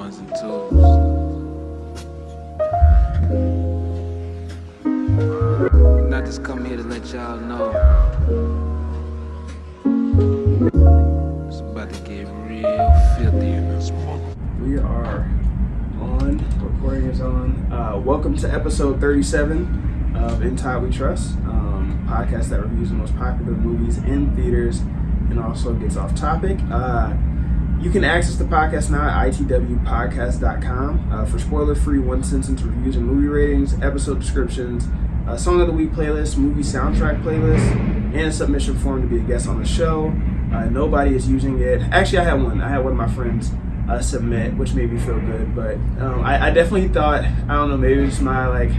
ones and twos. And I just come here to let y'all know it's about to get real filthy in this mother. We are on. Recording is on. Welcome to episode 37 of In Todd We Trust, podcast that reviews the most popular movies in theaters and also gets off topic. You can access the podcast now at itwpodcast.com for spoiler-free one-sentence reviews and movie ratings, episode descriptions, Song of the Week playlist, movie soundtrack playlist, and a submission form to be a guest on the show. Nobody is using it. Actually, I had one of my friends submit, which made me feel good. But I definitely thought, I don't know, maybe it's my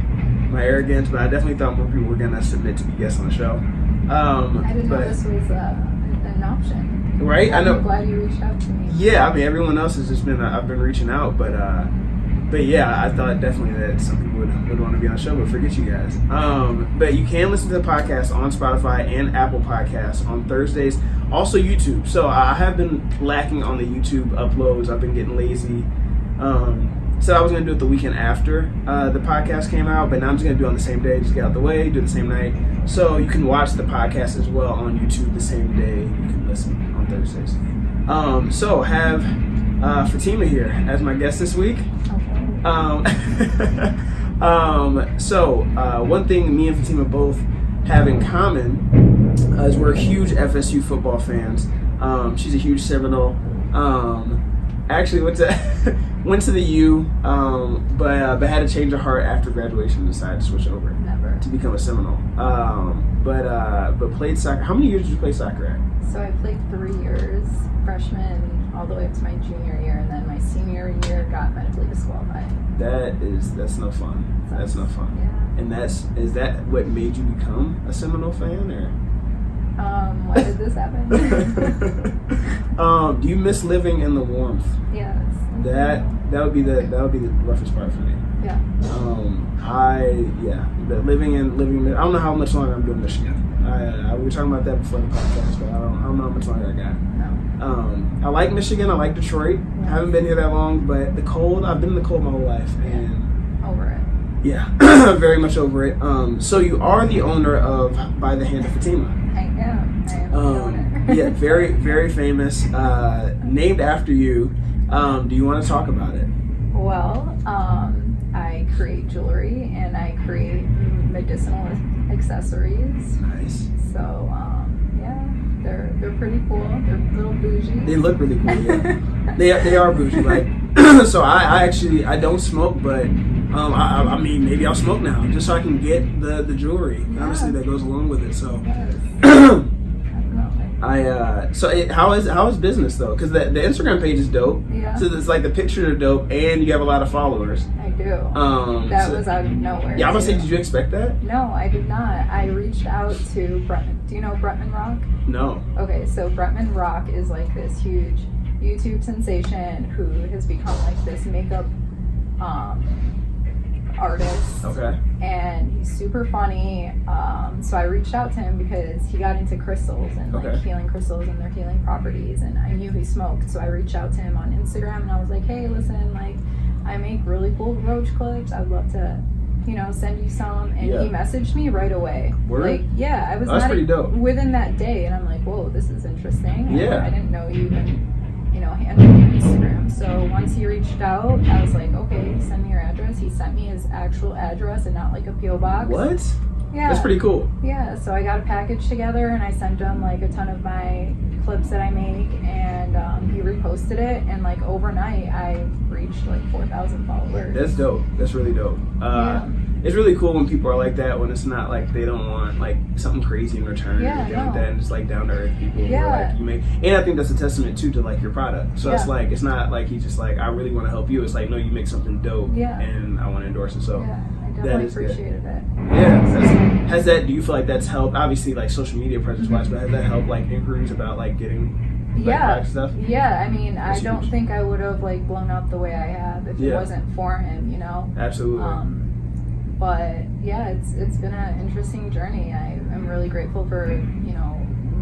arrogance, but I definitely thought more people were gonna submit to be guests on the show. I didn't know this was an option. Right? I know. I'm glad you reached out to me. Yeah, I mean, everyone else has just been, I've been reaching out, but yeah, I thought definitely that some people would want to be on the show, but forget you guys. But you can listen to the podcast on Spotify and Apple Podcasts on Thursdays, also YouTube. So I have been lacking on the YouTube uploads. I've been getting lazy. So I was going to do it the weekend after the podcast came out, but now I'm just going to do it on the same day, just get out the way, do it the same night. So you can watch the podcast as well on YouTube the same day. You can listen on Thursdays. So have Fatima here as my guest this week. So one thing me and Fatima both have in common is we're huge FSU football fans. She's a huge Seminole. Actually went to the U, but had to change her heart after graduation and decided to switch over to become a Seminole. But played soccer. How many years did you play soccer at? So I played 3 years, freshman all the way up to my junior year, and then my senior year got medically disqualified. That's no fun. That's no fun. Yeah. And is that what made you become a Seminole fan, or? Why did this happen? Do you miss living in the warmth? Yes. That would be the roughest part for me. Yeah. Living in I don't know how much longer I'm doing Michigan. We were talking about that before the podcast, but I don't know how much longer I got. No. I like Michigan. I like Detroit. Yes. I haven't been here that long, but the cold. I've been in the cold my whole life, and over it. yeah, very much over it. So you are the owner of By the Hand of Fatima. I am the owner. Yeah, very, very famous. Named after you. Do you want to talk about it? Well, I create jewelry and I create medicinal accessories. Nice. So, yeah, they're pretty cool. They're a little bougie. They look really cool. Yeah, they are bougie. Like, so I actually don't smoke, but I mean maybe I'll smoke now just so I can get the jewelry. Yeah. Honestly, that goes along with it. So. Yes. How is business though? Because the Instagram page is dope. Yeah. So it's like the pictures are dope, and you have a lot of followers. I do. That was out of nowhere. Yeah, I was saying, did you expect that? No, I did not. I reached out to Bretman. Do you know Bretman Rock? No. Okay, so Bretman Rock is like this huge YouTube sensation who has become like this makeup artist. Okay. And he's super funny. So I reached out to him because he got into crystals and like healing crystals and their healing properties, and I knew he smoked. So I reached out to him on Instagram and I was like, hey, listen, like I make really cool roach clips. I'd love to, send you some. And he messaged me right away. Word? Like, yeah, I was that's pretty dope. Within that day, and I'm like, whoa, this is interesting. Yeah. I didn't know you even handle your Instagram. So once he reached out, I was like, okay, send me your address. He sent me his actual address and not like a P.O. box. What? Yeah. That's pretty cool. Yeah, so I got a package together and I sent him like a ton of my clips that I make, and he reposted it, and like overnight I reached like 4,000 followers. That's dope. That's really dope. It's really cool when people are like that, when it's not like they don't want like something crazy in return. Yeah, or like that, and just like down to earth people. Yeah. Who are, like, you make, and I think that's a testament too to like your product. So it's like, it's not like he's just like, I really want to help you. It's like, no, you make something dope, and I want to endorse it. So yeah, I definitely appreciated it. Yeah. Do you feel like that's helped? Obviously, like social media presence wise, but has that helped like inquiries about like getting stuff? Yeah, I mean, I don't think I would have like blown up the way I have if it wasn't for him, Absolutely. But yeah, it's been an interesting journey. I'm really grateful for me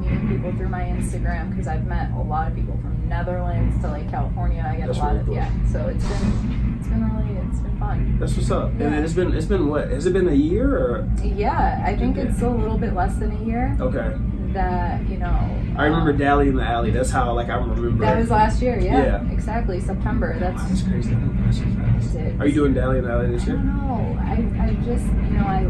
meeting people through my Instagram because I've met a lot of people from Netherlands to like California. I get That's a lot really of cool. so it's been fun. That's what's up. Yeah. And it's been what? Has it been a year or? Yeah, I think it's a little bit less than a year. Okay. That I remember Dally in the Alley. That's how like I remember. That was last year. Yeah. Exactly, September. That's crazy. That went by so fast. Are you doing Dally in the Alley this year? I don't know. I just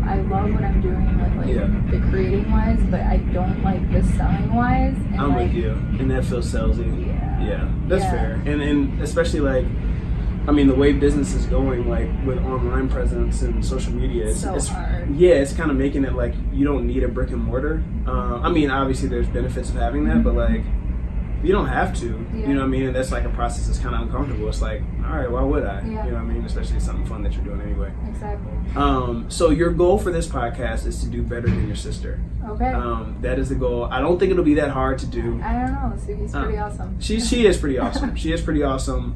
I love what I'm doing with like the creating wise, but I don't like the selling wise. And I'm like, with you, and that feels salesy. Yeah. That's fair, and especially like, I mean, the way business is going, like with online presence and social media, it's hard. Yeah, it's kind of making it like you don't need a brick and mortar. I mean, obviously there's benefits of having that, but like you don't have to. You know what I mean? And that's like a process that's kind of uncomfortable. It's like, all right, why would I? Yeah. You know what I mean? Especially something fun that you're doing anyway. Exactly. So your goal for this podcast is to do better than your sister. Okay. That is the goal. I don't think it'll be that hard to do. I don't know. Suki's pretty awesome. She is pretty awesome. She is pretty awesome.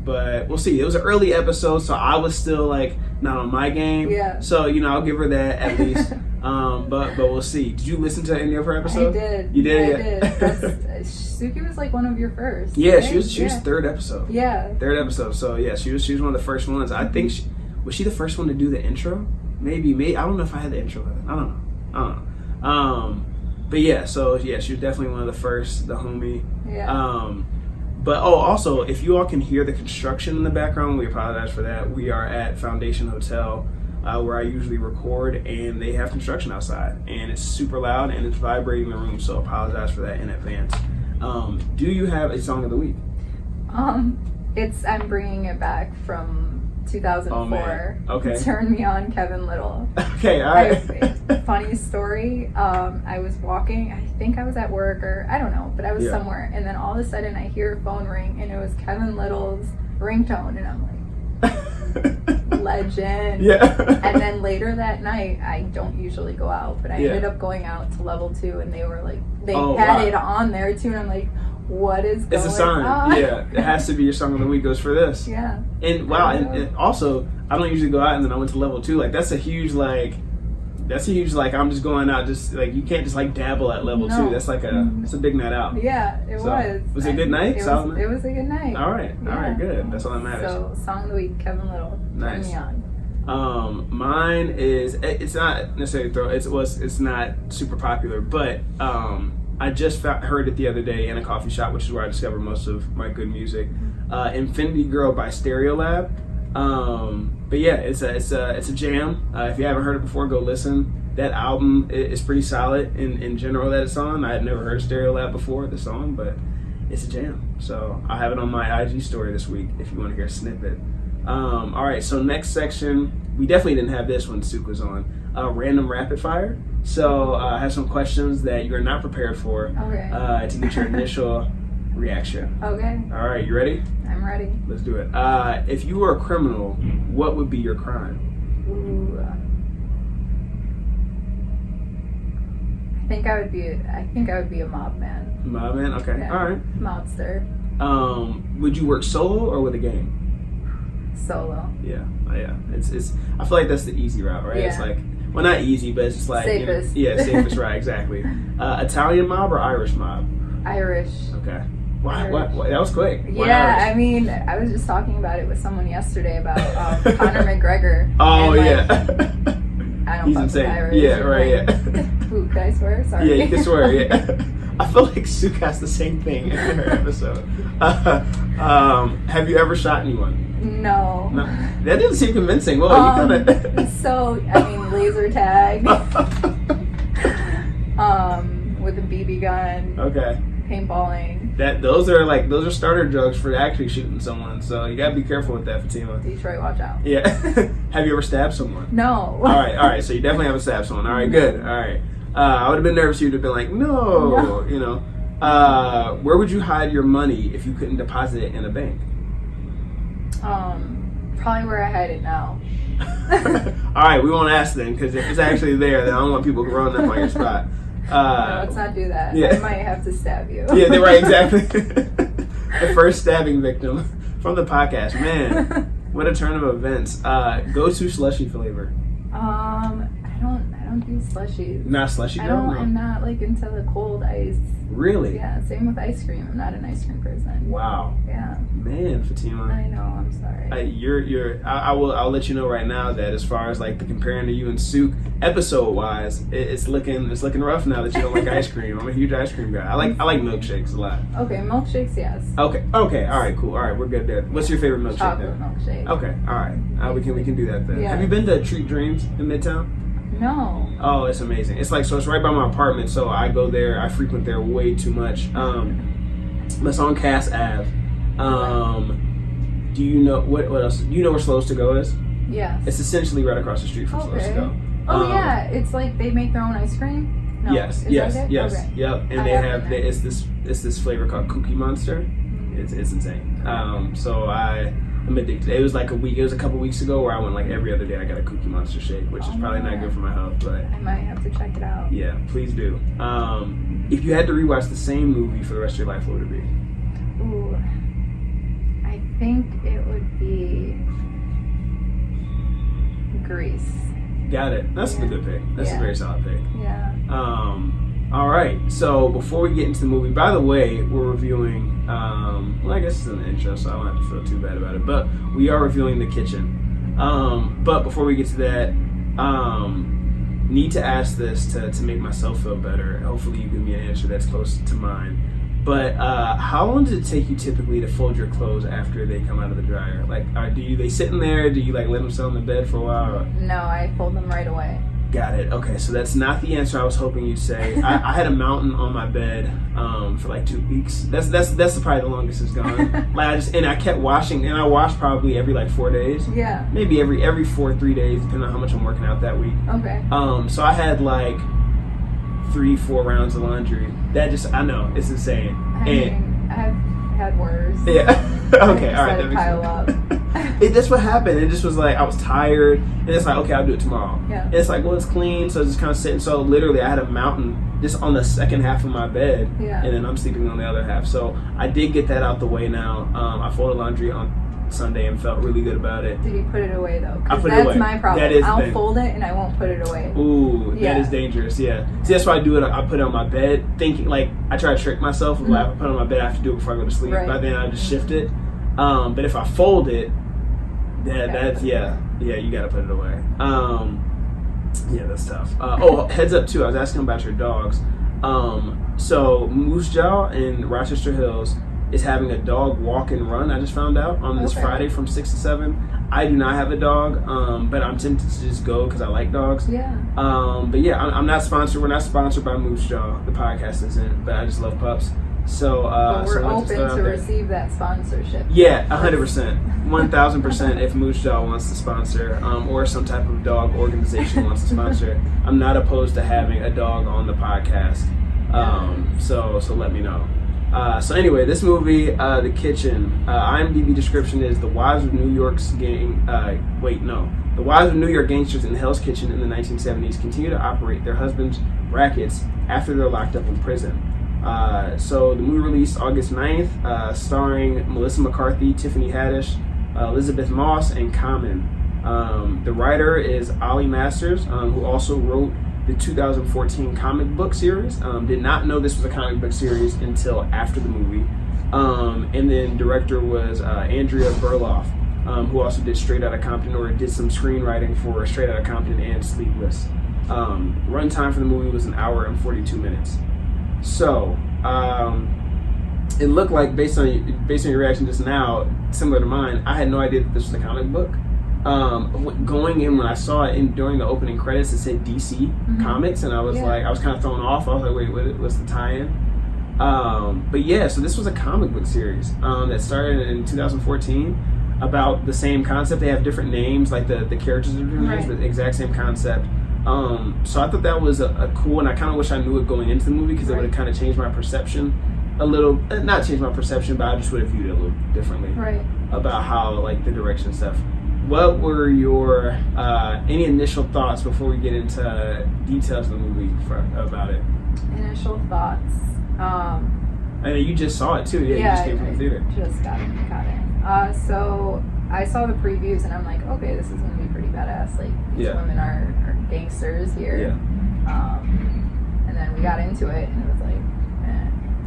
But we'll see. It was an early episode, so I was still like not on my game. Yeah. So I'll give her that at least. But we'll see. Did you listen to any of her episodes? I did. You did? I did. Suki was like one of your first. Yeah, right? she was third episode. Yeah. Third episode. So yeah, she was one of the first ones. I think was she the first one to do the intro? Maybe. I don't know if I had the intro. I don't know. But yeah, so yeah, she was definitely one of the first, the homie. Yeah. But also, if you all can hear the construction in the background, we apologize for that. We are at Foundation Hotel, where I usually record, and they have construction outside, and it's super loud and it's vibrating the room. So apologize for that in advance. Do you have a song of the week? I'm bringing it back from 2004. Oh, man. Okay. Turn Me On, Kevin Little. Okay, all right. Funny story. I was walking. I think I was at work or I don't know, but I was somewhere, and then all of a sudden I hear a phone ring, and it was Kevin Little's ringtone, and I'm like, legend. Yeah. And then later that night, I don't usually go out, but I ended up going out to level 2, and they were like, they had it on there too, and I'm like, what is going on? It's a sign. Yeah, it has to be your song of the week goes for this. Yeah. And wow, and also I don't usually go out, and then I went to level 2. Like that's a huge I'm just going out, just like you can't just like dabble at level 2. That's like it's a big night out. Yeah, it was. Was it a good night? It was a good night. All right, good. That's all that matters. So song of the week, Kevin Little. Nice. Turn Me On. Mine is, it's not necessarily it's not super popular, but I just heard it the other day in a coffee shop, which is where I discover most of my good music. Infinity Girl by Stereolab. But yeah, it's a jam. If you haven't heard it before, go listen. That album is pretty solid in general that it's on. I had never heard Stereolab before, the song, but it's a jam. So I'll have it on my IG story this week if you want to hear a snippet. All right, so next section, we definitely didn't have this when Suk was on. Random rapid fire. So I have some questions that you're not prepared for to get your initial reaction. Okay. All right, you ready? I'm ready. Let's do it. If you were a criminal, what would be your crime? Ooh. I think I would be a mob man. Mob man? Okay. Yeah. All right. Mobster. Would you work solo or with a gang? Solo. Yeah. It's I feel like that's the easy route, right? Yeah. It's like, well, not easy, but it's just like safest. Safest, right? Exactly. Italian mob or Irish mob? Irish. Okay. Why? What? That was quick. Why yeah, Irish? I mean, I was just talking about it with someone yesterday about Conor McGregor. Oh, and, yeah. I don't He's fuck insane. with Irish. Yeah, right. Yeah. Ooh, could I swear? Sorry. Yeah, you can swear. Yeah. I feel like Suk has the same thing in her episode. Have you ever shot anyone? No. That didn't seem convincing. Well, you kind of. So, I mean, laser tag. With a BB gun. Okay. Paintballing. Those are starter drugs for actually shooting someone. So you gotta be careful with that, Fatima. Detroit, watch out. Yeah. Have you ever stabbed someone? No. All right. So you definitely haven't stabbed someone. All right, good. All right. I would have been nervous. You'd have been like, no. You know. Where would you hide your money if you couldn't deposit it in a bank? Probably where I hide it now. All right, we won't ask then, because if it's actually there, then I don't want people running up on your spot. No, let's not do that. Yeah. I might have to stab you. Yeah, they're right, exactly. The first stabbing victim from the podcast. Man, what a turn of events. Go-to slushy flavor. I don't don't do slushies. Not slushy girl? No. I'm not like into the cold ice. Really? Yeah, same with ice cream. I'm not an ice cream person. Wow. Yeah. Man, Fatima. I know, I'm sorry. I'll let you know right now that as far as like the comparing to you and Sook episode wise, it's looking rough now that you don't like ice cream. I'm a huge ice cream guy. I like milkshakes a lot. Okay, milkshakes, yes. Okay, all right, cool. All right, we're good there. What's your favorite milkshake? Chocolate milkshake. Okay, all right. We can do that then. Yeah. Have you been to Treat Dreams in Midtown? No. Oh, it's amazing. It's right by my apartment, so I go there. I frequent there way too much. It's on Cass Ave. Do you know what else? Do you know where Slows to Go is? Yes. It's essentially right across the street from Slows to Go. Oh yeah, it's like they make their own ice cream. No. Yes. Okay. Yep. And it's this flavor called Cookie Monster. It's insane. So I'm addicted. It was like a couple weeks ago where I went like every other day. I got a Cookie Monster shake, which is probably not good for my health, but I might have to check it out. Yeah, please do. If you had to rewatch the same movie for the rest of your life, what would it be? Ooh, I think it would be Grease. Got it. That's a good pick. That's a very solid pick. Yeah. All right. So before we get into the movie, by the way, we're reviewing. Well, I guess it's in the intro, so I don't have to feel too bad about it. But we are reviewing The Kitchen. But before we get to that, need to ask this to make myself feel better. Hopefully, you give me an answer that's close to mine. But how long does it take you typically to fold your clothes after they come out of the dryer? Like, they sitting there? Do you like let them sit on the bed for a while? Or? No, I fold them right away. Got it. Okay, so that's not the answer I was hoping you'd say. I had a mountain on my bed for like 2 weeks. That's probably the longest it's gone. I kept washing, and I washed probably every like 4 days. Yeah. Maybe every 3 days, depending on how much I'm working out that week. Okay. So I had like 3-4 rounds of laundry. I know it's insane. I've had worse. Yeah. Okay. All right. That pile up. That's what happened. It just was like I was tired, and it's like, okay, I'll do it tomorrow. Yeah. And it's like, well, it's clean, so it's just kind of sitting. So literally, I had a mountain just on the second half of my bed, yeah. And then I'm sleeping on the other half. So I did get that out the way now. I folded laundry on Sunday and felt really good about it. Did you put it away though? I put it away. That's my problem. That is I'll fold it and I won't put it away. Ooh, that is dangerous. Yeah. See, that's why I do it. I put it on my bed, thinking like I try to trick myself. Like, I put it on my bed. I have to do it before I go to sleep. Right. By then I just shift it. But if I fold it, that's you gotta put it away. Yeah, that's tough. Heads up too. I was asking about your dogs. So Moose Jaw in Rochester Hills is having a dog walk and run. I just found out on this Friday from 6 to 7. I do not have a dog, but I'm tempted to just go because I like dogs. Yeah. But yeah, I'm not sponsored. We're not sponsored by Moose Jaw. The podcast isn't, but I just love pups. So but we're open to there. Receive that sponsorship. Yeah, 100%, 1,000%. If Moose Jaw wants to sponsor, or some type of dog organization wants to sponsor, I'm not opposed to having a dog on the podcast. So let me know. So anyway, this movie, The Kitchen, IMDb description is the wives of New York's The wives of New York gangsters in Hell's Kitchen in the 1970s continue to operate their husbands' rackets after they're locked up in prison. So the movie released August 9th, starring Melissa McCarthy, Tiffany Haddish, Elizabeth Moss, and Common. The writer is Ollie Masters, who also wrote the 2014 comic book series. Did not know this was a comic book series until after the movie. And then director was Andrea Berloff, who also did Straight Outta Compton, or did some screenwriting for Straight Outta Compton and Sleepless. Runtime for the movie was 1 hour and 42 minutes. So it looked like, based on your reaction just now, similar to mine, I had no idea that this was a comic book. Going in, when I saw it during the opening credits, it said DC Comics, and I was like, I was kind of thrown off. I was like, wait, what's the tie-in? But yeah, so this was a comic book series that started in 2014 about the same concept. They have different names, like the characters are different names, but the exact same concept. So I thought that was a cool, and I kind of wish I knew it going into the movie, because it would have kind of changed my perception a little. Not changed my perception, but I just would have viewed it a little differently about how, like, the direction and stuff. What were your any initial thoughts before we get into details of the movie about it? Initial thoughts. I know you just saw it too. Yeah, you just came from the theater. Just got it. So I saw the previews and I'm like, okay, this is gonna be pretty badass. Like, these women are gangsters here. Yeah. And then we got into it, and it was like,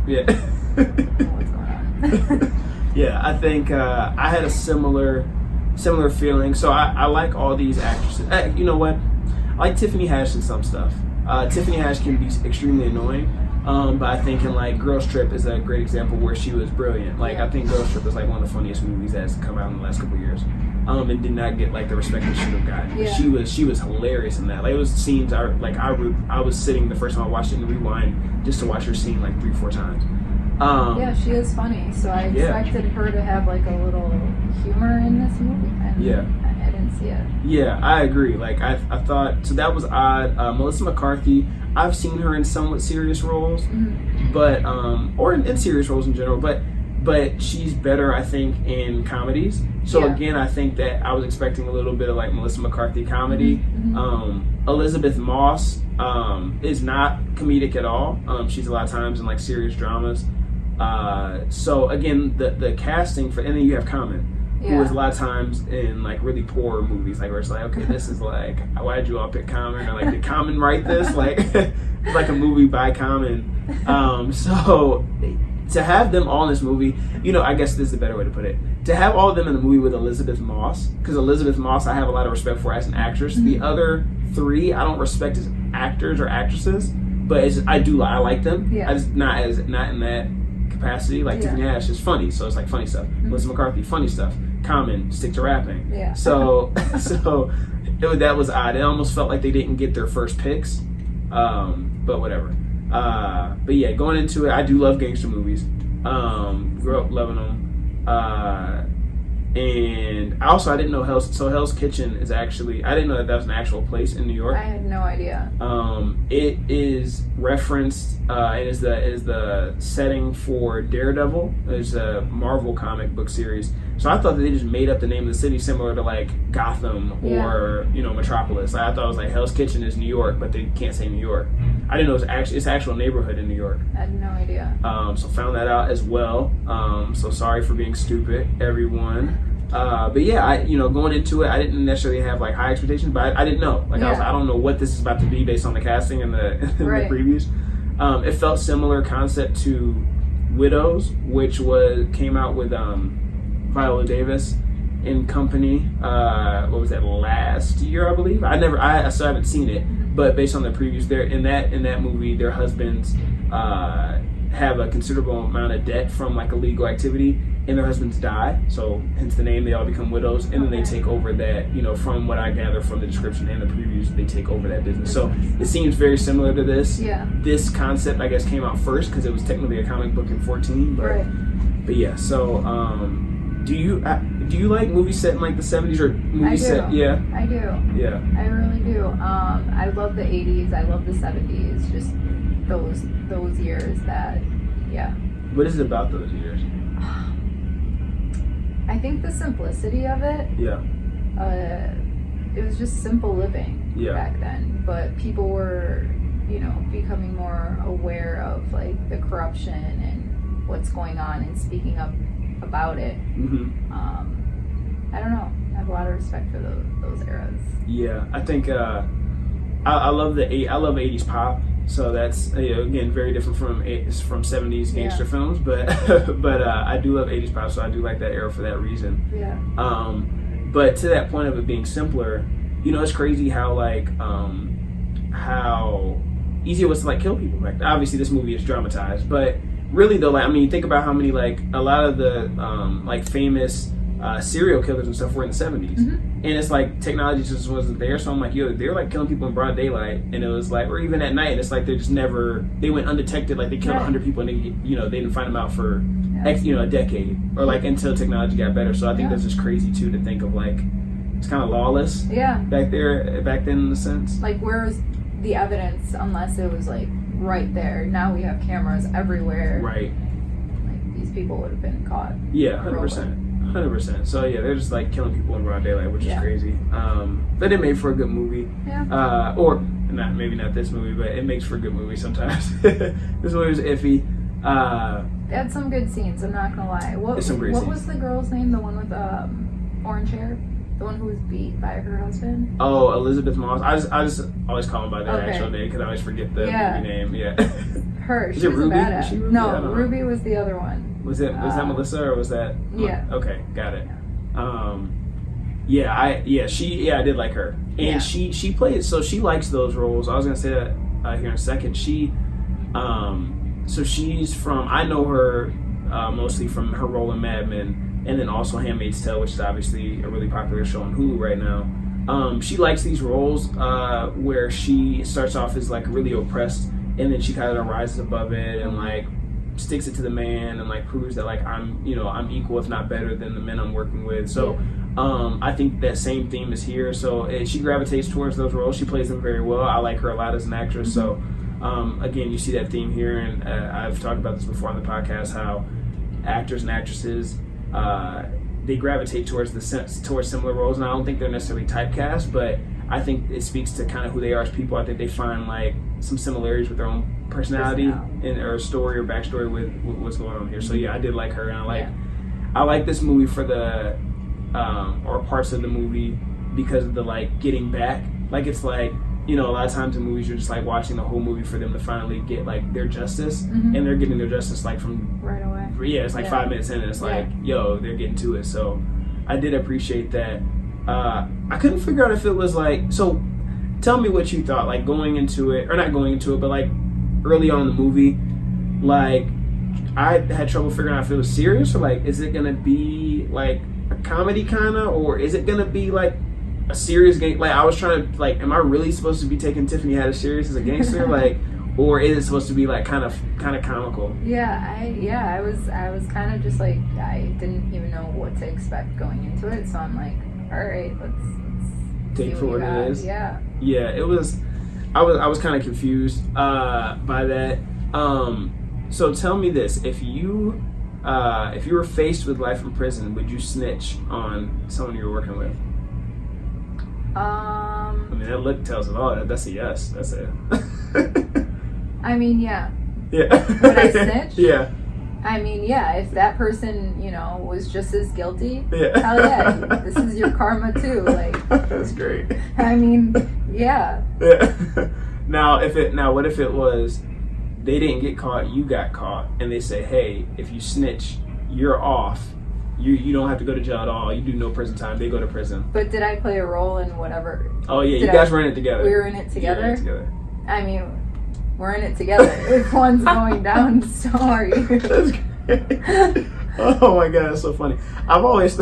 Yeah. I don't know what's going on. Yeah, I think I had a similar feeling. So I like all these actresses. You know what? I like Tiffany Haddish in some stuff. Tiffany Haddish can be extremely annoying, but I think in like Girls Trip is a great example where she was brilliant. Like I think Girls Trip is like one of the funniest movies that's come out in the last couple of years, and did not get like the respect it should have gotten. Yeah. She was hilarious in that. Like it was scenes I was sitting the first time I watched it in rewind just to watch her scene like 3-4 times. Yeah, she is funny, so I expected her to have like a little humor in this movie, and I didn't see it. Yeah, I agree. Like I thought, so that was odd. Melissa McCarthy, I've seen her in somewhat serious roles, but or in serious roles in general, but she's better, I think, in comedies. So again, I think that I was expecting a little bit of like Melissa McCarthy comedy. Elizabeth Moss is not comedic at all. She's a lot of times in like serious dramas. So again, the casting for, and then you have Common, who is a lot of times in like really poor movies, like where it's like, okay, this is like, why did you all pick Common? Or like, did Common write this? Like, it's like a movie by Common. So to have them all in this movie, you know, I guess this is a better way to put it. To have all of them in the movie with Elizabeth Moss, because Elizabeth Moss I have a lot of respect for as an actress. The other three I don't respect as actors or actresses, but I like them. I just not in that capacity. Like Tiffany Haddish is funny, so it's like funny stuff. Melissa McCarthy, funny stuff. Common, stick to rapping. So that was odd. It almost felt like they didn't get their first picks, but whatever. But yeah, going into it, I do love gangster movies. Grew up loving them. And also I didn't know Hell's Kitchen is actually, I didn't know that was an actual place in New York. I had no idea. It is referenced, it is the setting for Daredevil. It's a Marvel comic book series. So I thought that they just made up the name of the city similar to like Gotham or, you know, Metropolis. I thought it was like Hell's Kitchen is New York, but they can't say New York. I didn't know it's actual neighborhood in New York. I had no idea. So found that out as well. So sorry for being stupid, everyone. But yeah, going into it, I didn't necessarily have like high expectations, but I didn't know. Like I don't know what this is about to be based on the casting and the, the previews. It felt similar concept to Widows, which came out with Viola Davis and company. What was that, last year, I believe? I still haven't seen it, but based on the previews, there in that movie, their husbands have a considerable amount of debt from like illegal activity, and their husbands die. So hence the name, they all become widows, and then they take over that. From what I gather from the description and the previews, they take over that business. So it seems very similar to this. Yeah. This concept, I guess, came out first because it was technically a comic book in 14. But yeah. So do you like movies set in like the 70s or movies set? Yeah. I do. Yeah. I really do. I love the 80s. I love the 70s. Just those years that, yeah. What is it about those years? I think the simplicity of it. Yeah. It was just simple living back then, but people were, becoming more aware of like the corruption and what's going on and speaking up about it. I don't know. I have a lot of respect for those eras. Yeah, I think I love 80s pop. So that's again very different from 70s gangster films, but I do love 80s pop, so I do like that era for that reason. Yeah. But to that point of it being simpler, it's crazy how how easy it was to like kill people back then. Obviously, this movie is dramatized, but really though, think about how many a lot of the famous serial killers and stuff were in the 70s. And it's like technology just wasn't there, so I'm like, they're like killing people in broad daylight, and it was like, or even at night, it's like they went undetected, like they killed 100 people and they didn't find them out for a decade, or like until technology got better. So I think that's just crazy too, to think of like it's kind of lawless back then in a sense. Like, where was the evidence unless it was like right there? Now we have cameras everywhere. Right. Like, these people would have been caught. Yeah, 100%. So yeah, they're just like killing people in broad daylight, which is crazy. But it made for a good movie. Yeah. Or maybe not this movie, but it makes for a good movie sometimes. This movie was iffy. They had some good scenes, I'm not gonna lie. What was the girl's name? The one with orange hair? The one who was beat by her husband. Oh, Elizabeth Moss. I just always call him by their Okay. actual name because I always forget the movie name. Yeah. Her. Is She it was Ruby? a badass. Is she Ruby? I No, don't know. Ruby was the other one. Was that Melissa or was that? Yeah. Okay, got it. I did like her, and she played. So she likes those roles. I was gonna say that here in a second. So she's from. I know her mostly from her role in Mad Men, and then also Handmaid's Tale, which is obviously a really popular show on Hulu right now. She likes these roles where she starts off as like really oppressed, and then she kind of rises above it and like sticks it to the man and like proves that like I'm equal if not better than the men I'm working with. So I think that same theme is here. So she gravitates towards those roles. She plays them very well. I like her a lot as an actress. So again, you see that theme here, and I've talked about this before on the podcast, how actors and actresses they gravitate towards similar roles, and I don't think they're necessarily typecast, but I think it speaks to kind of who they are as people. I think they find like some similarities with their own personality or story or backstory with what's going on here. So yeah, I did like her, and I like this movie for the or parts of the movie because of the like getting back. Like it's like, a lot of times in movies you're just like watching the whole movie for them to finally get like their justice, and they're getting their justice like from right away. Yeah, it's like 5 minutes in, and it's like, yo, they're getting to it. So I did appreciate that. I couldn't figure out if it was like, so tell me what you thought, like going into it, or not going into it, but like early on in the movie, like I had trouble figuring out if it was serious or like, is it gonna be like a comedy kind of, or is it gonna be like a serious game? Like I was trying to like, am I really supposed to be taking Tiffany Haddish serious as a gangster? Like, or is it supposed to be like kind of comical? I was kind of just like, I didn't even know what to expect going into it, so I'm like, all right, let's take for what it is. Yeah, it was. I was kind of confused by that. So tell me this: if you were faced with life in prison, would you snitch on someone you were working with? I mean, that look tells it all. That's a yes. That's it. I mean, yeah. Yeah. Would I snitch? Yeah. I mean, yeah. If that person, was just as guilty, yeah. Hell yeah, this is your karma too. Like, that's great. I mean, yeah. Yeah. Now, what if it was they didn't get caught, you got caught, and they say, hey, if you snitch, you're off. You don't have to go to jail at all. You do no prison time. They go to prison. But did I play a role in whatever? Oh yeah, you guys were in it together. We were in it together. You were in it together. I mean, we're in it together. If one's going down, so are you. That's great. Oh my god, that's so funny. I've always,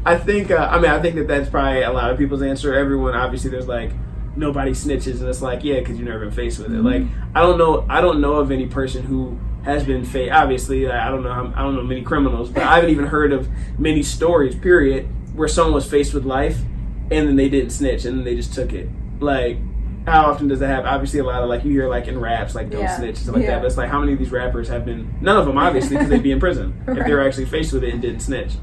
I think that's probably a lot of people's answer. Everyone, obviously, there's like nobody snitches, and it's like, yeah, because you've never been faced with it. Like I don't know of any person who has been faced. Obviously, I don't know many criminals, but I haven't even heard of many stories, period, where someone was faced with life and then they didn't snitch and then they just took it. Like, how often does that happen? Obviously, a lot of like you hear like in raps, like don't snitch and stuff like that. But it's like, how many of these rappers have been? None of them, obviously, because they'd be in prison if they were actually faced with it and didn't snitch.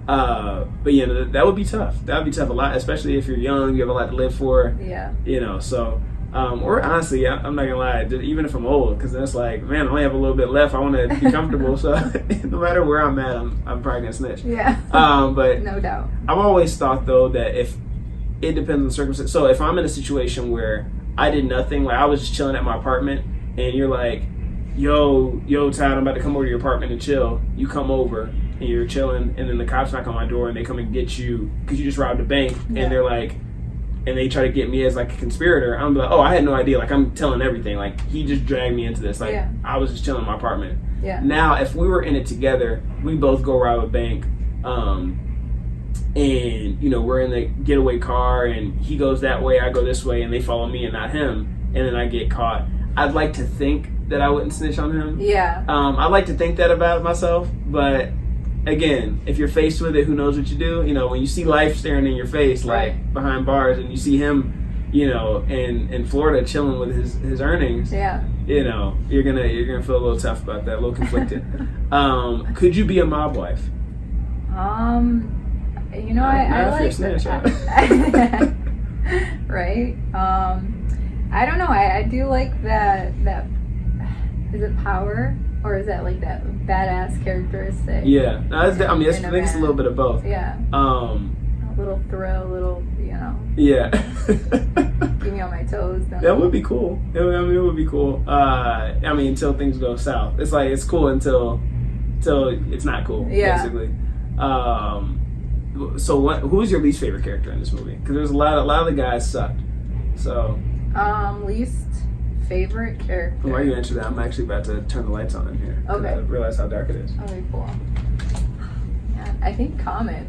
But yeah, that would be tough. That would be tough a lot, especially if you're young, you have a lot to live for. Yeah. So. Or honestly, I'm not gonna lie, even if I'm old, because then it's like, man, I only have a little bit left. I want to be comfortable, so no matter where I'm at, I'm probably gonna snitch. Yeah. But no doubt. I've always thought though that if it depends on the circumstance. So if I'm in a situation where I did nothing, like I was just chilling at my apartment, and you're like, yo, Todd, I'm about to come over to your apartment and chill. You come over and you're chilling, and then the cops knock on my door and they come and get you because you just robbed a bank, and they're like. And they try to get me as like a conspirator. I'm like, oh, I had no idea. Like I'm telling everything. Like he just dragged me into this. Like I was just chilling in my apartment. Yeah. Now, if we were in it together, we both go rob a bank, and we're in the getaway car, and he goes that way, I go this way, and they follow me and not him, and then I get caught. I'd like to think that I wouldn't snitch on him. Yeah. I'd like to think that about myself, but. Again, if you're faced with it, who knows what you do? When you see life staring in your face, like behind bars, and you see him, in Florida chilling with his earnings, you're gonna feel a little tough about that, a little conflicted. Could you be a mob wife? I like that. Right. I don't know. I do like that. Is it power? Or is that like that badass characteristic? Yeah, I think it's a little bit of both. Yeah. little thrill, little, Yeah. keep me on my toes. That would be cool. It would be cool. Until things go south. It's like, it's cool until it's not cool, basically. So who's your least favorite character in this movie? Because there's a lot of the guys sucked. So. Least favorite character. While you answer that, I'm actually about to turn the lights on in here. Okay. I realize how dark it is. Okay, cool. Yeah, I think Common.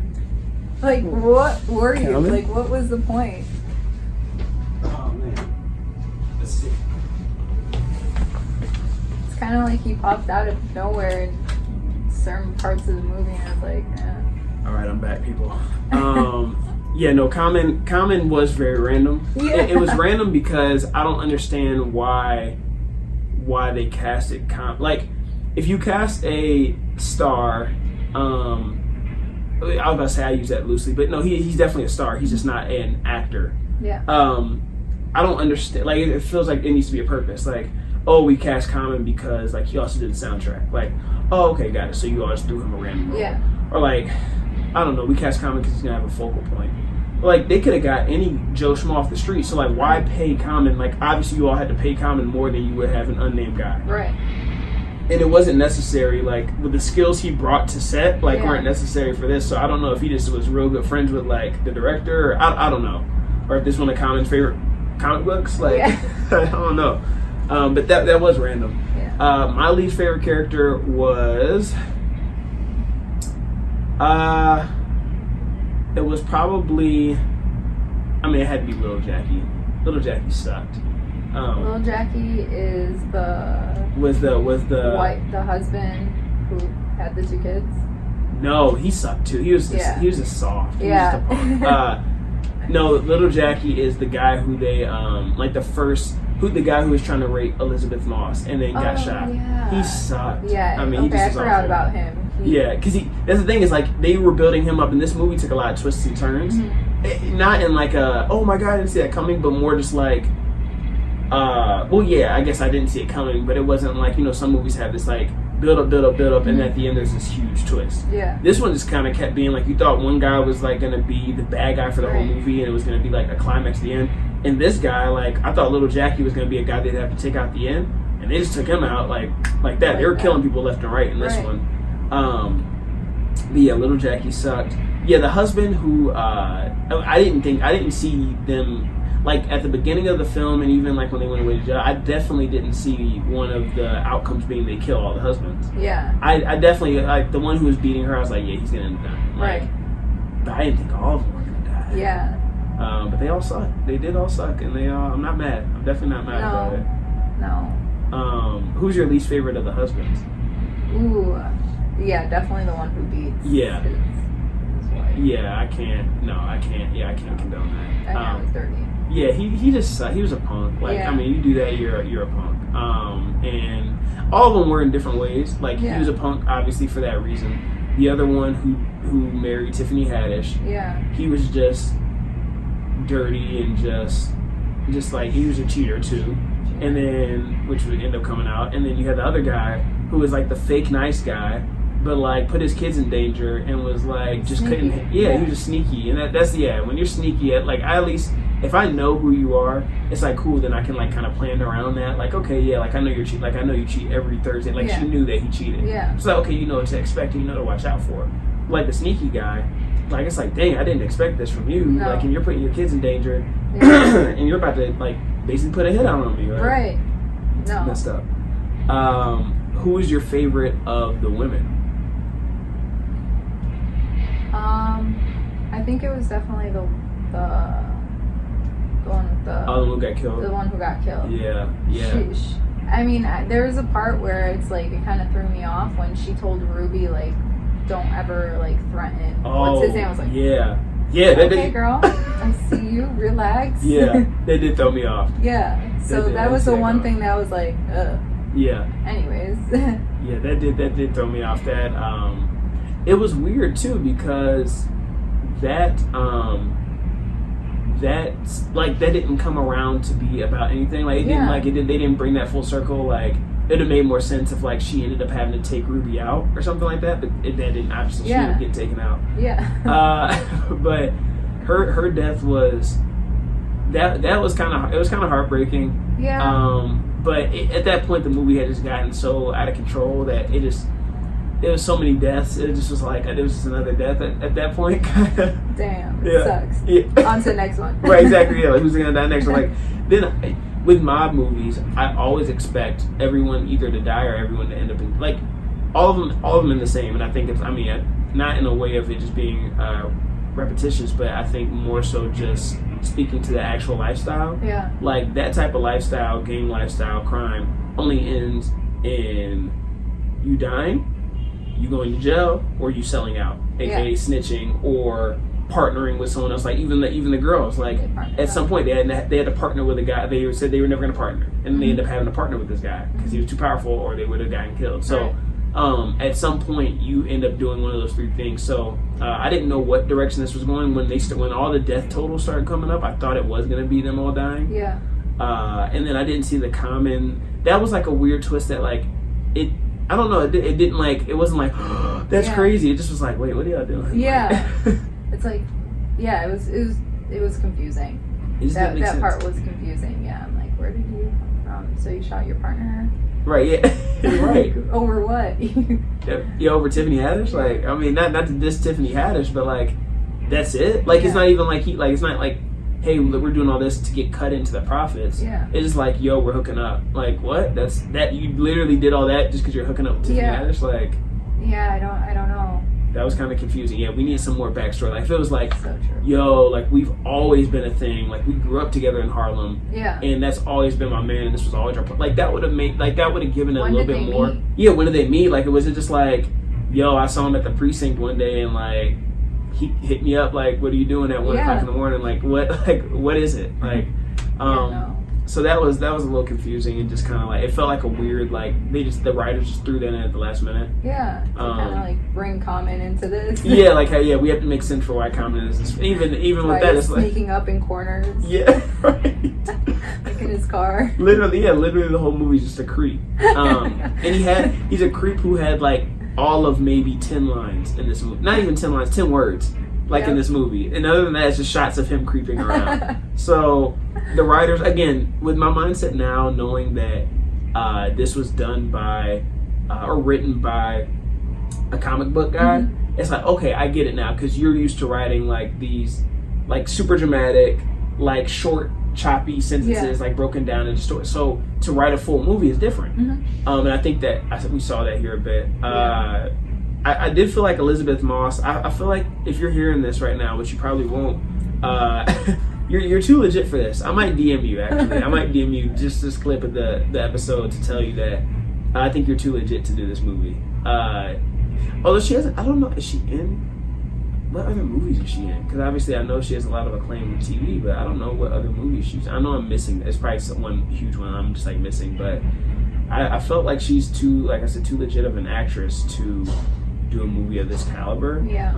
Like, what were you? Common? Like, what was the point? Oh man. Let's see. It's kind of like he popped out of nowhere in certain parts of the movie, and I was like, All right, I'm back, people. Yeah, no, Common was very random. Yeah. It was random because I don't understand why they casted like, if you cast a star, I was about to say I use that loosely, but no, he's definitely a star. He's just not an actor. Yeah. I don't understand. Like, it feels like it needs to be a purpose. Like, oh, we cast Common because like he also did the soundtrack. Like, oh, okay, got it. So you always threw him a random role. Yeah. Or like, I don't know, we cast Common because he's gonna have a focal point. Like, they could have got any Joe Schmo off the street. So like, why pay Common? Like, obviously you all had to pay Common more than you would have an unnamed guy. Right. And it wasn't necessary. Like, with the skills he brought to set, like, weren't necessary for this. So I don't know if he just was real good friends with like the director. Or I don't know. Or if this one of Common's favorite comic books. Like, I don't know. But that was random. Yeah. My least favorite character was. It was probably. It had to be Little Jackie. Little Jackie sucked. Little Jackie is Was the the husband who had the 2 kids. No, he sucked too. He was just soft. He was just a punk. No, Little Jackie is the guy who they the guy who was trying to rape Elizabeth Moss and then got shot. Yeah. He sucked. Yeah. He just I was forgot awful. about him. Because that's the thing is, like, they were building him up, and this movie took a lot of twists and turns. Mm-hmm. Not in like a, oh my god, I didn't see that coming, but more just like, I guess I didn't see it coming, but it wasn't like, some movies have this like build up, and at the end there's this huge twist. Yeah. This one just kind of kept being like, you thought one guy was like going to be the bad guy for the whole movie, and it was going to be like a climax at the end. And this guy, like, I thought Little Jackie was going to be a guy they'd have to take out at the end, and they just took him out like that. They were killing people left and right in this one. But yeah, Little Jackie sucked. Yeah, the husband who I didn't see them like at the beginning of the film, and even like when they went away to jail. I definitely didn't see one of the outcomes being they kill all the husbands. Yeah, I definitely, like, the one who was beating her. I was like, yeah, he's gonna end up dying. Like, but I didn't think all of them were gonna die. Yeah. But they all suck. They did all suck, and I'm not mad. I'm definitely not mad about it. No. Who's your least favorite of the husbands? Ooh, yeah, definitely the one who beats. Yeah. His wife. Yeah, I can't. No, I can't. Yeah, I can't condone that. I know, it's dirty. Yeah, he just sucked. He was a punk. Like, you do that, you're a punk. And all of them were in different ways. Like, he was a punk, obviously, for that reason. The other one who married Tiffany Haddish. Yeah. He was just dirty and just like, he was a cheater too. And then, which would end up coming out. And then you had the other guy who was like the fake nice guy, but like put his kids in danger and was like just sneaky. couldn't. Yeah, he was just sneaky. And that's when you're sneaky, I at least, if I know who you are, it's like cool. Then I can like kind of plan around that. Like, okay, yeah, like I know you're cheating. Like I know you cheat every Thursday. Like she knew that he cheated. Yeah. So okay, you know what to expect. And you know to watch out for. Like the sneaky guy. Like, it's like, dang, I didn't expect this from you. No. Like, and you're putting your kids in danger, and you're about to, like, basically put a hit out on me, right? Right. No. Messed up. Who is your favorite of the women? I think it was definitely the one with the... Oh, the one who got killed? The one who got killed. Yeah, yeah. I mean, there was a part where it's, like, it kind of threw me off when she told Ruby, like, don't ever like threaten. What's his name? I was like, yeah, okay, girl, I see you. Relax. Yeah, they did throw me off. Yeah, so that was the one thing that was like, yeah. Anyways. Yeah, that did throw me off. That it was weird too because that didn't come around to be about anything. Like they didn't bring that full circle. Like, it would have made more sense if like she ended up having to take Ruby out or something like that, but that didn't, obviously she didn't get taken out. Yeah. But her death was that was kind of heartbreaking. Yeah. But at that point, the movie had just gotten so out of control that it was so many deaths. It just was like it was just another death at that point. Damn. Yeah. It sucks. Yeah. On to the next one. Right. Exactly. Yeah. Like, who's gonna die next? So, like then. With mob movies, I always expect everyone either to die or everyone to end up in like all of them in the same. And I think it's not in a way of it just being repetitious, but I think more so just speaking to the actual lifestyle. Yeah. Like that type of lifestyle, gang lifestyle, crime only ends in you dying, you going to jail, or you selling out, aka snitching or partnering with someone else. Like even the girls, like at some point they had to partner with a guy. They said they were never going to partner, and they ended up having to partner with this guy because he was too powerful, or they would have gotten killed. So at some point you end up doing one of those three things. So I didn't know what direction this was going when all the death totals started coming up. I thought it was going to be them all dying. Yeah. And then I didn't see the common. That was like a weird twist that like it. I don't know. It didn't like. It wasn't like oh, that's crazy. It just was like, wait, what are y'all doing? Yeah. It's like, yeah, it was confusing. That part was confusing. Yeah, I'm like, where did you come from? So you shot your partner? Right. Yeah. Right. Over what? Yeah, over Tiffany Haddish. Like, I mean, not to diss Tiffany Haddish, but like, that's it. Like, it's not even like it's not like, hey, we're doing all this to get cut into the profits. Yeah. It's just like, yo, we're hooking up. Like, what? That you literally did all that just because you're hooking up with Tiffany Haddish. Like, yeah, I don't know. That was kind of confusing. Yeah, we need some more backstory. Like, if it was like, so true. Yo, like, we've always been a thing. Like, we grew up together in Harlem. Yeah. And that's always been my man, and this was always our... Like, that would have given it a little bit more... Meet? Yeah, when did they meet? Like, it wasn't just like, yo, I saw him at the precinct one day, and, like, he hit me up, like, what are you doing at 1 o'clock in the morning? Like, what is it? Like, no. So that was a little confusing, and just kind of like it felt like a weird like the writers just threw that in at the last minute. Yeah, to kind of like bring Common into this. Yeah, like we have to make sense for why Common is even with that it's like sneaking up in corners. Yeah, right. Like in his car. Literally the whole movie's just a creep. And he's a creep who had like all of maybe 10 lines in this movie. Not even 10 lines, 10 words. Like in this movie. And other than that, it's just shots of him creeping around. So the writers, again, with my mindset now, knowing that this was done by or written by a comic book guy, it's like, okay, I get it now. Because you're used to writing like these like super dramatic, like short, choppy sentences, like broken down into stories. So to write a full movie is different. And I think that we saw that here a bit. I did feel like Elizabeth Moss. I feel like if you're hearing this right now, which you probably won't, you're too legit for this. I might DM you actually. I might DM you just this clip of the episode to tell you that I think you're too legit to do this movie. Although she hasn't, I don't know, is she in? What other movies is she in? Because obviously I know she has a lot of acclaim on TV, but I don't know what other movies she's in. I know I'm missing. It's probably one huge one I'm just like missing, but I felt like she's too, like I said, too legit of an actress to do a movie of this caliber. Yeah.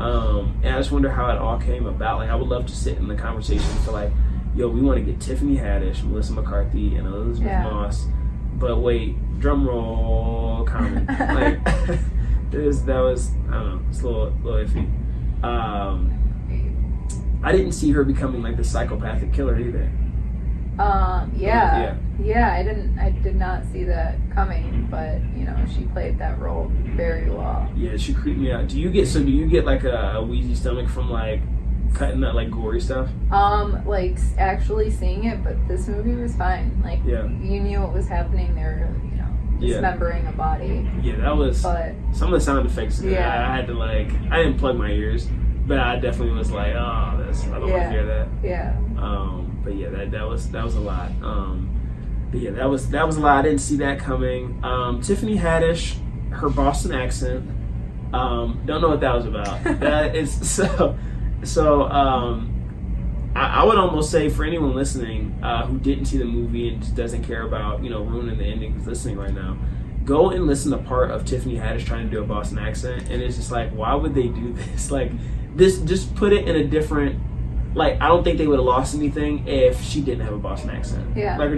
And I just wonder how it all came about. Like, I would love to sit in the conversation and feel like, yo, we want to get Tiffany Haddish, Melissa McCarthy, and Elizabeth Moss. But wait, drum roll, Common. Like, that was, I don't know, it's a little iffy. I didn't see her becoming like the psychopathic killer either. I did not see that coming, but you know, she played that role very well. Yeah, she creeped me out. Do you get like a wheezy stomach from like cutting that like gory stuff? Like actually seeing it, but this movie was fine. Like you knew what was happening there, you know, dismembering a body. Yeah, that was some of the sound effects. Yeah, I had to I didn't plug my ears, but I definitely was like, oh, I don't want to hear that. Yeah. But yeah, that was a lot. But yeah, that was a lot. I didn't see that coming. Tiffany Haddish, her Boston accent. Don't know what that was about. That is I would almost say for anyone listening who didn't see the movie and just doesn't care about ruining the ending, who's listening right now, go and listen to part of Tiffany Haddish trying to do a Boston accent, and it's just like, why would they do this? Like, this, just put it in a different. Like, I don't think they would have lost anything if she didn't have a Boston accent. Yeah. Like,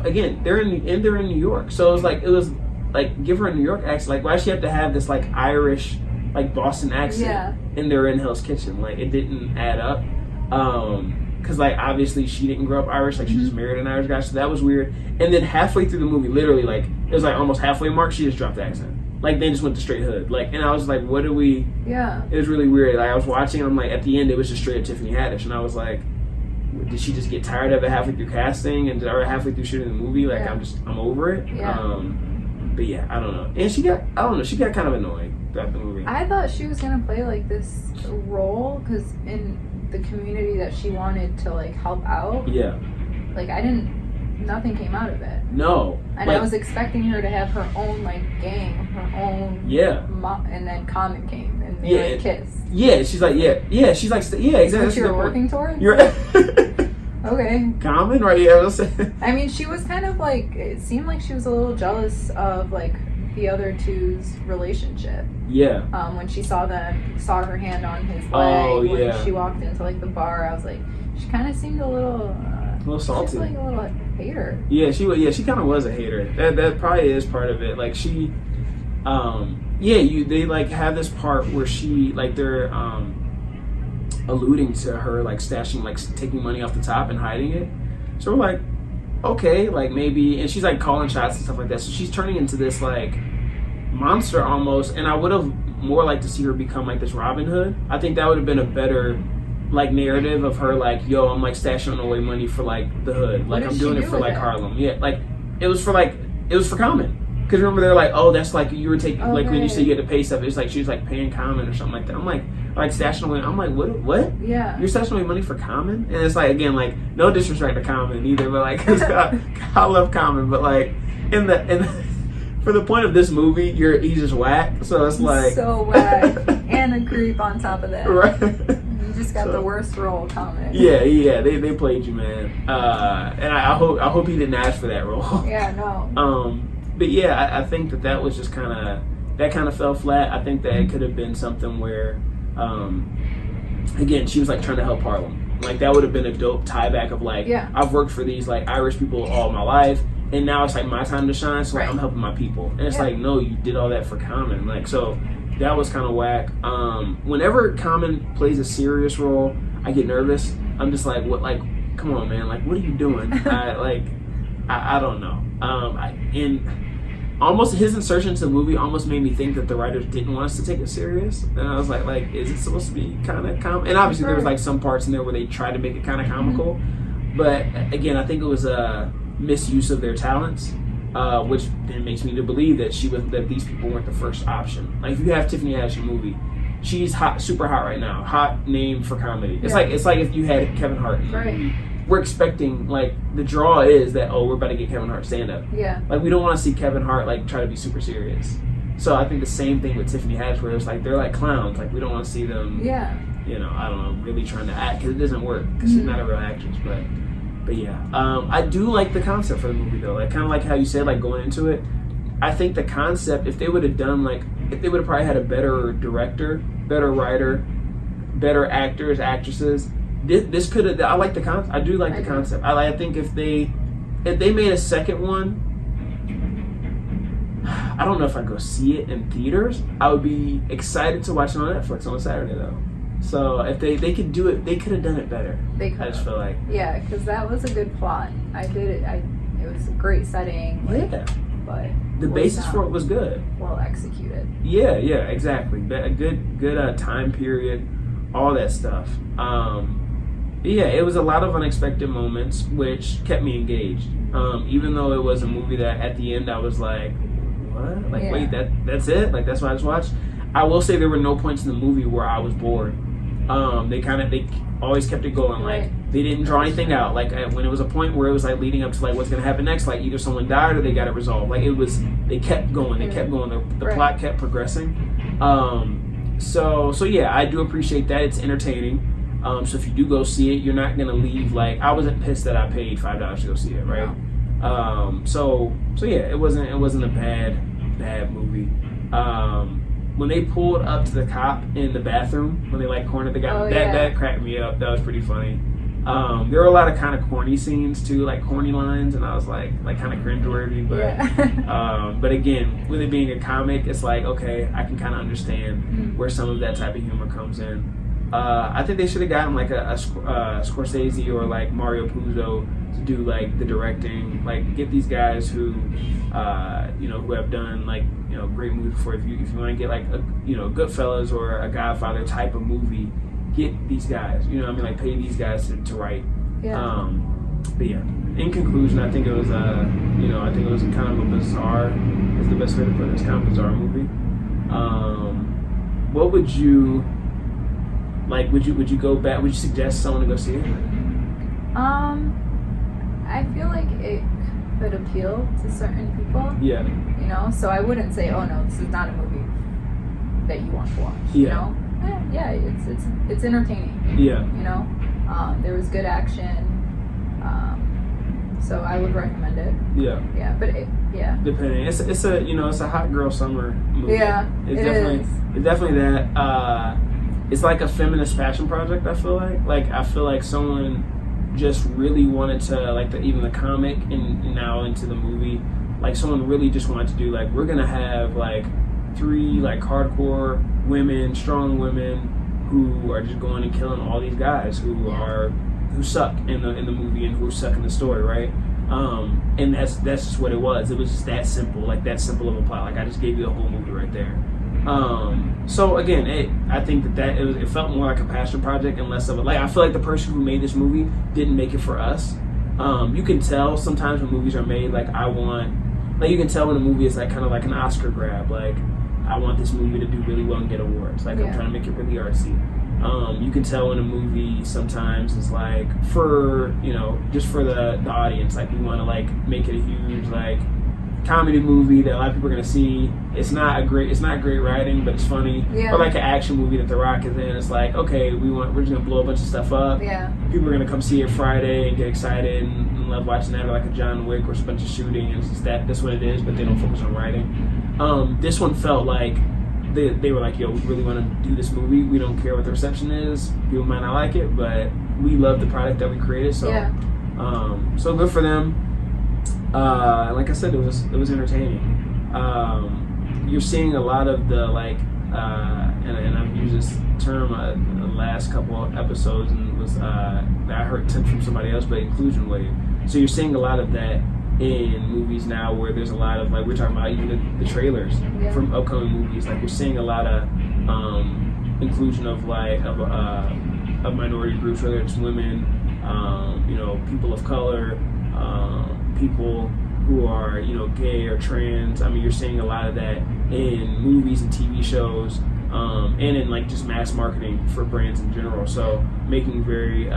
again, they're in New York, so it was like give her a New York accent. Like, why does she have to have this like Irish, like Boston accent? Yeah. And they're in Hell's Kitchen. Like, it didn't add up. Because like obviously she didn't grow up Irish, like she just married an Irish guy, so that was weird. And then halfway through the movie, literally like it was like almost halfway mark, she just dropped the accent. Like they just went to straight hood. Like, and I was like, what do we? Yeah. It was really weird. Like I was watching, and I'm like, at the end, it was just straight up Tiffany Haddish, and I was like, did she just get tired of it halfway through casting or halfway through shooting the movie? Like I'm over it. Yeah. But yeah, I don't know. And she got kind of annoying throughout the movie. I thought she was gonna play like this role because in the community that she wanted to like help out. Yeah. Like nothing came out of it. No. And like, I was expecting her to have her own like gang, her own. Yeah. And then Common came and they like kissed. Yeah, she's like she's like exactly. What you were working towards. You're okay. Common, right? Yeah. I mean, she was kind of like, it seemed like she was a little jealous of like the other two's relationship. Yeah. When she saw her hand on his leg when she walked into like the bar, I was like, she kind of seemed a little salty. She's like a little hater. Yeah, she kind of was a hater. That probably is part of it. Like she, they like have this part where she like they're alluding to her like stashing, like taking money off the top and hiding it. So we're like, okay, like maybe, and she's like calling shots and stuff like that. So she's turning into this like monster almost. And I would have more liked to see her become like this Robin Hood. I think that would have been a better like narrative of her like, yo, I'm like stashing away money for like the hood. Like I'm doing it for like Harlem. Yeah, like it was for Common. Because remember they're like, oh, that's like you were taking like when you said you had to pay stuff. It's like she was like paying Common or something like that. I'm like stashing away. I'm like, what? Yeah. You're stashing away money for Common? And it's like again like no disrespect to Common either, but like 'cause I love Common, but like in the for the point of this movie, he's just whack. So it's like so whack and a creep on top of that. Right. You just got the worst role, Common. Yeah. They played you, man. And I hope he didn't ask for that role. Yeah, no. But yeah, I think that was just kind of fell flat. I think that it could have been something where, again, she was like trying to help Harlem. Like that would have been a dope tie back of like, I've worked for these like Irish people all my life, and now it's like my time to shine. So like, I'm helping my people, and it's like, no, you did all that for Common. Like so, that was kind of whack. Whenever Common plays a serious role, I get nervous. I'm just like, what? Like, come on, man. Like, what are you doing? I don't know. And almost his insertion into the movie almost made me think that the writers didn't want us to take it serious. And I was like, is it supposed to be kind of comical? And obviously there was like some parts in there where they tried to make it kind of comical. But again, I think it was a misuse of their talents, which then makes me to believe that that these people weren't the first option. Like if you have Tiffany Haddish in a movie, she's hot, super hot right now. Hot name for comedy. It's like if you had Kevin Hart in the movie. We're expecting, like, the draw is that, oh, we're about to get Kevin Hart stand-up. Yeah. Like, we don't want to see Kevin Hart, like, try to be super serious. So I think the same thing with Tiffany Haddish, where it's like, they're like clowns. Like, we don't want to see them, you know, I don't know, really trying to act, because it doesn't work, because she's not a real actress. But yeah. I do like the concept for the movie, though. Like, kind of like how you said, like, going into it. I think the concept, if they would have done, like, if they would have probably had a better director, better writer, better actors, actresses, this could have. I like the concept. I do like the concept. I think if they made a second one, I don't know if I'd go see it in theaters. I would be excited to watch it on Netflix on a Saturday though. So if they could do it, they could have done it better. I just feel like because that was a good plot. It was a great setting. But the basis for it was good. Well executed. Yeah, exactly. A good time period, all that stuff. Yeah, it was a lot of unexpected moments, which kept me engaged. Even though it was a movie that at the end I was like, what? Like, wait, that's it? Like, that's what I just watched? I will say there were no points in the movie where I was bored. They always kept it going. Like, they didn't draw anything out. Like, when it was a point where it was like leading up to like what's going to happen next, like either someone died or they got it resolved. Like, they kept going. They kept going. The plot kept progressing. So yeah, I do appreciate that. It's entertaining. So if you do go see it, you're not gonna leave like I wasn't pissed that I paid $5 to go see it, right? So yeah, it wasn't a bad movie. When they pulled up to the cop in the bathroom, when they like cornered the guy, that cracked me up. That was pretty funny. There were a lot of kind of corny scenes too, like corny lines, and I was like kind of cringeworthy. But again, with it being a comic, it's like okay, I can kind of understand where some of that type of humor comes in. I think they should have gotten like a Scorsese or like Mario Puzo to do like the directing. Like get these guys who, who have done like great movies before. If you want to get like a Goodfellas or a Godfather type of movie, get these guys. Like pay these guys to write. Yeah. But yeah. In conclusion, I think it was kind of a bizarre. Is the best way to put it. It's kind of a bizarre movie. What would you like? Would you go back? Would you suggest someone to go see it? I feel like it could appeal to certain people. Yeah. So I wouldn't say, oh no, this is not a movie that you want to watch. Yeah. Yeah, it's entertaining. Yeah. There was good action. So I would recommend it. Yeah. Yeah, but depending, it's a hot girl summer movie. Yeah, It's definitely that. It's like a feminist passion project. I feel like someone just really wanted to even the comic and now into the movie. Like someone really just wanted to do like we're gonna have like 3 like hardcore women, strong women who are just going and killing all these guys who suck in the movie and who suck in the story, right? And that's just what it was. It was just that simple, like that simple of a plot. Like I just gave you the whole movie right there. So again, I think that it felt more like a passion project and less of a I feel like the person who made this movie didn't make it for us. You can tell sometimes when movies are made, you can tell when a movie is like kind of like an Oscar grab. Like I want this movie to do really well and get awards. Like I'm trying to make it really artsy. You can tell in a movie sometimes it's like for just for the audience, like we want to like make it a huge like comedy movie that a lot of people are gonna see. It's not great writing, but it's funny. Yeah. Or like an action movie that The Rock is in. It's like okay, we're just gonna blow a bunch of stuff up. Yeah. People are gonna come see it Friday and get excited and love watching that, or like a John Wick or a bunch of shooting, and it's just that's what it is. But they don't focus on writing. This one felt like. They were like, yo, we really want to do this movie. We don't care what the reception is. People might not like it, but we love the product that we created. So, so good for them. Like I said, it was entertaining. You're seeing a lot of the and I've used this term in the last couple of episodes, and was I heard it from somebody else, but inclusion wave. So you're seeing a lot of that in movies now, where there's a lot of we're talking about even the trailers from upcoming movies. Like you're seeing a lot of inclusion of of minority groups, whether it's women, people of color, people who are gay or trans. I mean, you're seeing a lot of that in movies and TV shows, and in just mass marketing for brands in general. So making very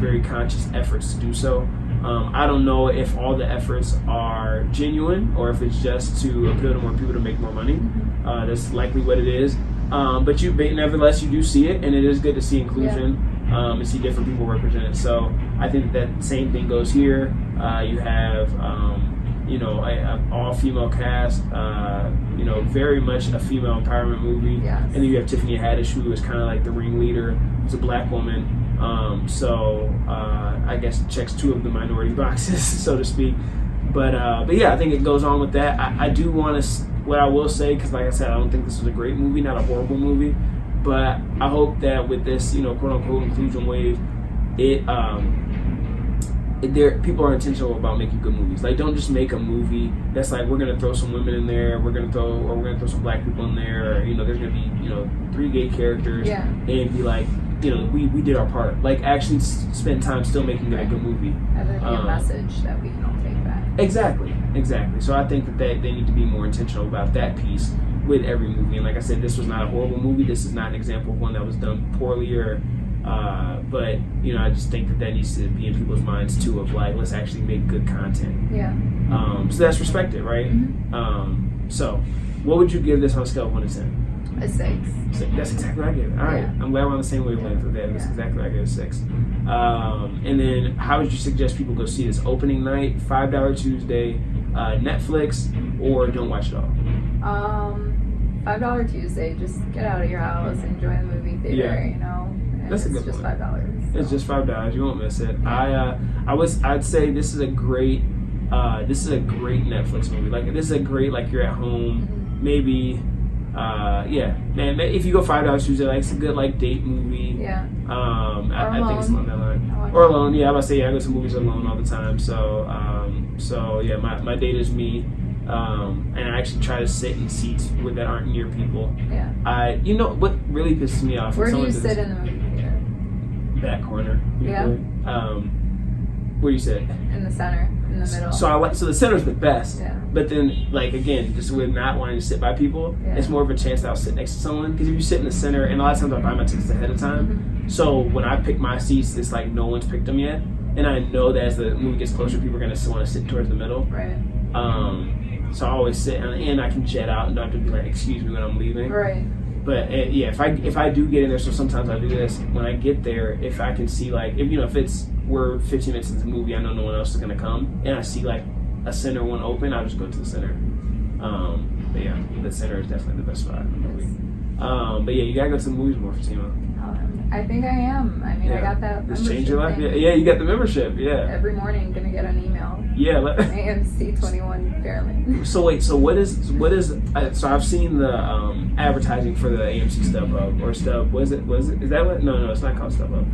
very conscious efforts to do so. I don't know if all the efforts are genuine or if it's just to appeal to more people to make more money. That's likely what it is. But nevertheless, you do see it, and it is good to see inclusion and see different people represented. So I think that same thing goes here. You have, an all-female cast, very much a female empowerment movie. Yes. And then you have Tiffany Haddish, who is kind of like the ringleader, who's a black woman. I guess it checks 2 of the minority boxes, so to speak. But yeah, I think it goes on with that. I do want to, what I will say, because like I said, I don't think this was a great movie, not a horrible movie, but I hope that with this, quote unquote inclusion wave, people are intentional about making good movies. Like, don't just make a movie that's like, we're gonna throw some women in there, we're gonna throw some black people in there, or there's gonna be 3 gay characters, and be like, we did our part. Like, actually spend time still making a good movie. And there be a message that we can all take back. Exactly. So I think that they need to be more intentional about that piece with every movie. And like I said, this was not a horrible movie. This is not an example of one that was done poorly but I just think that needs to be in people's minds too, of like, let's actually make good content. Yeah. So that's respected, right? Mm-hmm. So what would you give this on a scale of 1 to 10? A 6. That's exactly what I give it. All right. I'm glad we're on the same wavelength with that. That's exactly what I give it, 6. And then how would you suggest people go see this? Opening night, $5 Tuesday, Netflix, or don't watch it all? $5 Tuesday. Just get out of your house, enjoy the movie theater. And that's a good just point. $5. So. It's just $5. You won't miss it. I'd say this is a great Netflix movie. Like, this is a great, like, you're at home, maybe Yeah, man. If you go $5 Tuesday, like it's a good like date movie. Yeah. I think it's along that line. Or alone. Yeah, I was say I go to movies alone all the time. So yeah, my date is me. And I actually try to sit in seats that aren't near people. Yeah. You know what really pisses me off? Where do you sit in the movie theater? Back corner. Usually. Yeah. Where do you sit? In the center, in the middle. So the center's the best. Yeah. But then, like, again, just with not wanting to sit by people, it's more of a chance that I'll sit next to someone. Because if you sit in the center, and a lot of times I buy my tickets ahead of time, so when I pick my seats, it's like no one's picked them yet. And I know that as the movie gets closer, people are going to want to sit towards the middle. Right. So I always sit, and I can jet out and don't have to be like, excuse me when I'm leaving. Right. But yeah, if I do get in there, so sometimes I do this. When I get there, if I can see like if we're 15 minutes into the movie, I know no one else is gonna come, and I see like a center one open, I'll just go to the center. But yeah, the center is definitely the best spot in the movie. But yeah, you gotta go to the movies more, Fatima. I think I am. I mean, I got that Just membership change your life. thing. Yeah, you got the membership. Yeah. Every morning, gonna get an email. Yeah. AMC 21 Fairland. So wait, so what is? So I've seen the advertising for the AMC StubHub or Stub. Was it? Is that what? No, it's not called StubHub.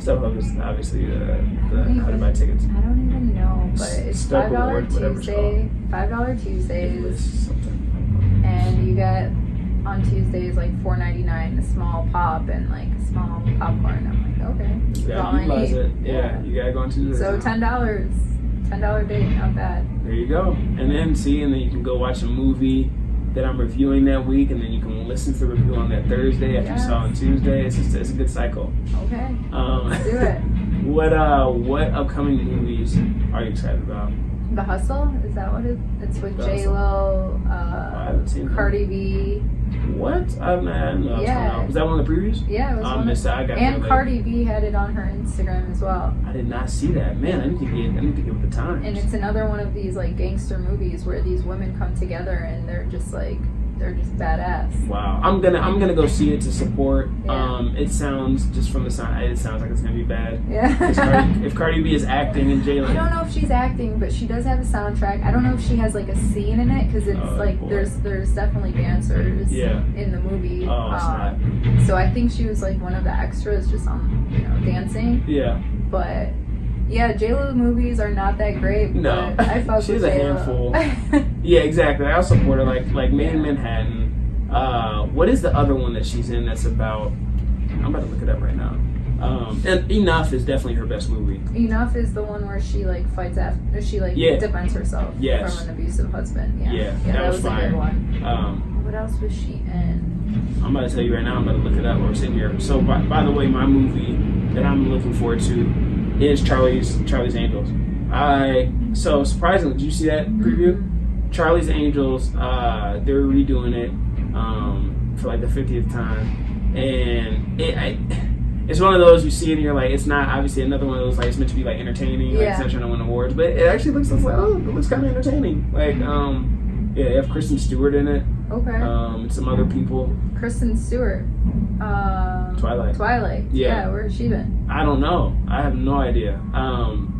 StubHub is obviously the how to buy tickets. I don't even know, but it's Stub $5 Reward, whatever it's Tuesday, $5 Tuesdays, Something. and you get on Tuesdays like $4.99 a small pop and like a small popcorn. I'm like, okay, this is all I utilize need. it. Yeah, you gotta go on Tuesday. So $10 date, not bad. There you go. And then you can go watch a movie that I'm reviewing that week, and then you can listen to the review on that Thursday after you saw it on Tuesday. It's a good cycle. Okay. Let's do it. What upcoming movies are you excited about? The Hustle? Is that what it's with J-Lo, I haven't seen Cardi B. What? Yeah. Was that one of the previews? Yeah, it was one of them. And Cardi B had it on her Instagram as well. I did not see that. Man, I need to get with the times. And it's another one of these like gangster movies where these women come together and they're just badass. Wow. I'm gonna go see it to support. Yeah. It sounds, just from the sound, it sounds like it's gonna be bad. Yeah. If Cardi B is acting and J-Lo. I don't know if she's acting, but she does have a soundtrack. I don't know if she has like a scene in it because it's there's definitely dancers in the movie. So I think she was like one of the extras just on dancing. Yeah. But yeah, J-Lo movies are not that great. No, but I fuck she's with a J-Lo. handful. Yeah, exactly. I support her. Like Made in Manhattan. What is the other one that she's in that's about? I'm about to look it up right now. And Enough is definitely her best movie. Enough is the one where she like fights after she defends herself from an abusive husband. Yeah, that was fire. A good one. What else was she in? I'm about to tell you right now. I'm about to look it up. We're sitting here. So by the way, my movie that I'm looking forward to is Charlie's Angels. So surprisingly, did you see that preview? Mm-hmm. Charlie's Angels. They're redoing it for like the 50th time, and it's one of those you see it and you're like, it's not obviously another one of those like it's meant to be like entertaining, like it's not trying to win awards, but it actually looks like it looks kind of entertaining. Like they have Kristen Stewart in it. Okay. And some other people. Kristen Stewart. Twilight. Yeah, where has she been? I don't know. I have no idea.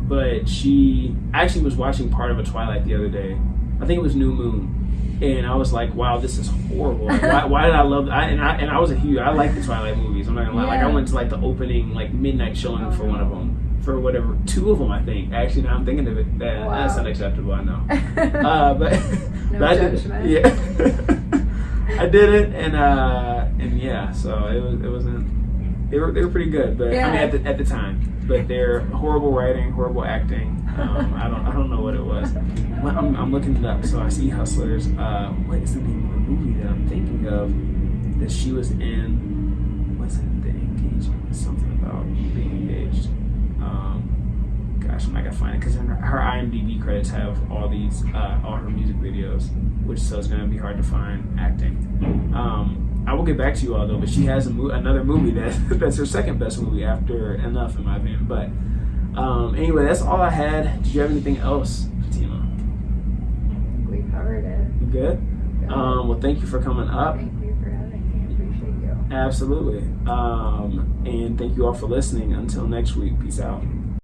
But she actually was watching part of a Twilight the other day. I think it was New Moon, and I was like, "Wow, this is horrible. Like, why did I love?" I was a huge. I like the Twilight movies. I'm not gonna lie. Like I went to like the opening like midnight showing for one of them. For whatever, 2 of them I think. Actually, now I'm thinking of it. That's unacceptable. I know. But no judgment. I did it, and yeah. So it wasn't. They were pretty good, but I mean at the time. But they're horrible writing, horrible acting. I don't know what it was. I'm looking it up. So I see Hustlers. What is the name of the movie that I'm thinking of that she was in? What's it? The Engagement. Something about being engaged. Gosh, I'm not gonna find it because her IMDb credits have all her music videos, which so it's gonna be hard to find acting. I will get back to you all though, but she has another movie that's her second best movie after Enough, in my opinion. But anyway, that's all I had. Did you have anything else, Fatima? We covered it. You good? Well, thank you for coming up. Thank you for having me. I appreciate you. Absolutely. And thank you all for listening. Until next week, peace out.